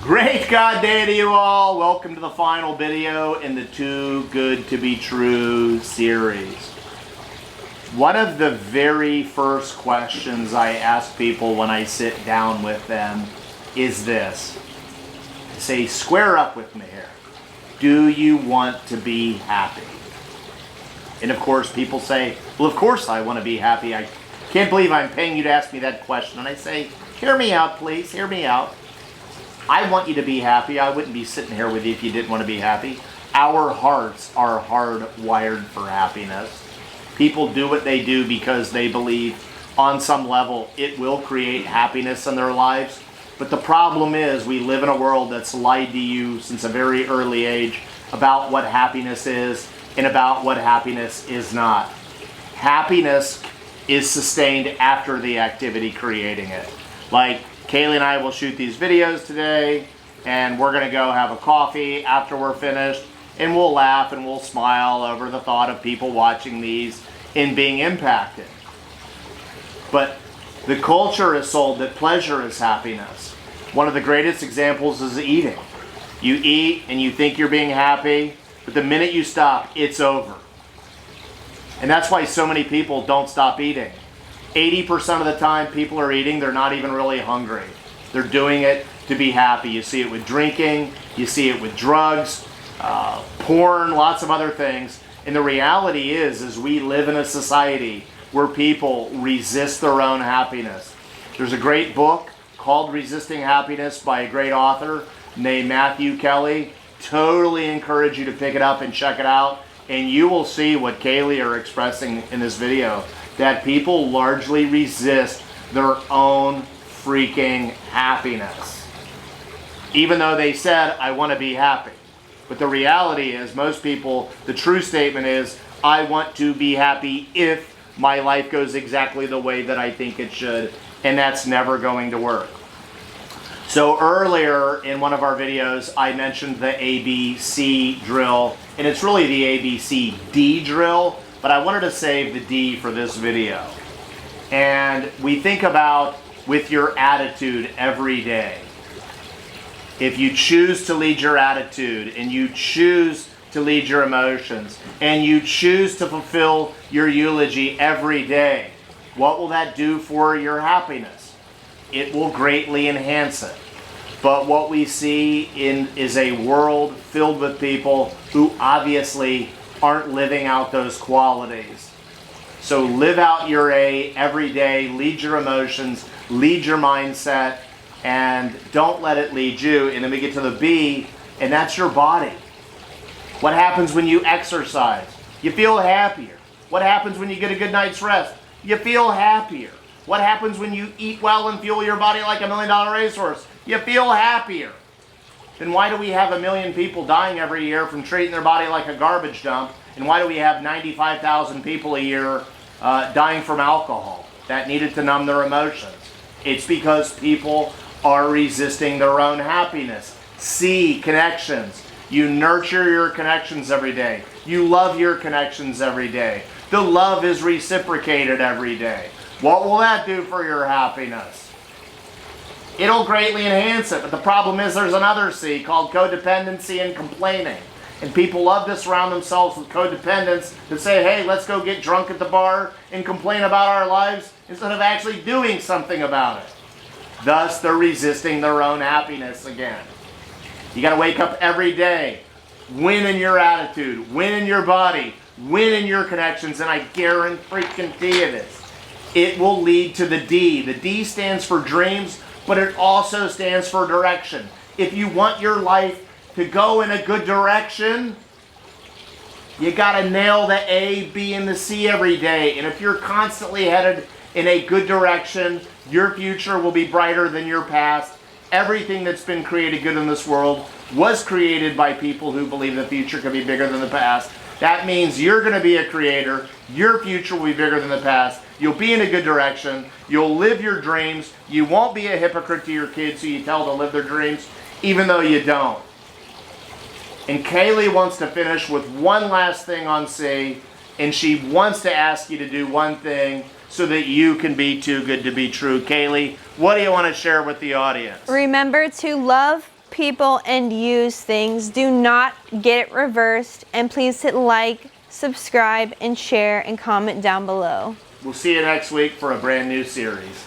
Great God day to you all. Welcome to the final video in the Too Good to Be True series. One of the very first questions I ask people when I sit down with them is this. I say, square up with me here. Do you want to be happy? And of course people say, well, of course I want to be happy. I can't believe I'm paying you to ask me that question. And I say, hear me out, please. Hear me out. I want you to be happy. I wouldn't be sitting here with you if you didn't want to be happy. Our hearts are hardwired for happiness. People do what they do because they believe on some level it will create happiness in their lives. But the problem is we live in a world that's lied to you since a very early age about what happiness is and about what happiness is not. Happiness is sustained after the activity creating it. Like Kaylee and I will shoot these videos today, and we're going to go have a coffee after we're finished, and we'll laugh and we'll smile over the thought of people watching these and being impacted. But the culture is sold that pleasure is happiness. One of the greatest examples is eating. You eat and you think you're being happy, but the minute you stop, it's over. And that's why so many people don't stop eating. 80% of the time people are eating, they're not even really hungry. They're doing it to be happy. You see it with drinking, you see it with drugs, porn, lots of other things. And the reality is we live in a society where people resist their own happiness. There's a great book called Resisting Happiness by a great author named Matthew Kelly. Totally encourage you to pick it up and check it out. And you will see what Kaylee are expressing in this video, that people largely resist their own freaking happiness. Even though they said, I want to be happy. But the reality is, most people, the true statement is, I want to be happy if my life goes exactly the way that I think it should, and that's never going to work. So earlier in one of our videos, I mentioned the ABC drill, and it's really the ABCD drill, but I wanted to save the D for this video. And we think about with your attitude every day. If you choose to lead your attitude, and you choose to lead your emotions, and you choose to fulfill your eulogy every day, what will that do for your happiness? It will greatly enhance it. But what we see is a world filled with people who obviously aren't living out those qualities. So live out your A every day, lead your emotions, lead your mindset, and don't let it lead you. And then we get to the B, and that's your body. What happens when you exercise? You feel happier. What happens when you get a good night's rest? You feel happier. What happens when you eat well and fuel your body like $1 million racehorse? You feel happier. Then why do we have 1 million people dying every year from treating their body like a garbage dump? And why do we have 95,000 people a year dying from alcohol that needed to numb their emotions? It's because people are resisting their own happiness. C, connections. You nurture your connections every day. You love your connections every day. The love is reciprocated every day. What will that do for your happiness? It'll greatly enhance it, but the problem is there's another C called codependency and complaining. And people love to surround themselves with codependents that say, hey, let's go get drunk at the bar and complain about our lives instead of actually doing something about it. Thus, they're resisting their own happiness again. You got to wake up every day, win in your attitude, win in your body, win in your connections, and I guarantee you this. It will lead to the D. The D stands for dreams, but it also stands for direction. If you want your life to go in a good direction, you got to nail the A, B, and the C every day. And if you're constantly headed in a good direction, your future will be brighter than your past. Everything that's been created good in this world was created by people who believe the future could be bigger than the past. That means you're going to be a creator. Your future will be bigger than the past. You'll be in a good direction. You'll live your dreams. You won't be a hypocrite to your kids who you tell to live their dreams, even though you don't. And Kaylee wants to finish with one last thing on C, and she wants to ask you to do one thing so that you can be too good to be true. Kaylee, what do you want to share with the audience? Remember to love, people and use things. Do not get it reversed. And please hit like, subscribe, and share, and comment down below. We'll see you next week for a brand new series.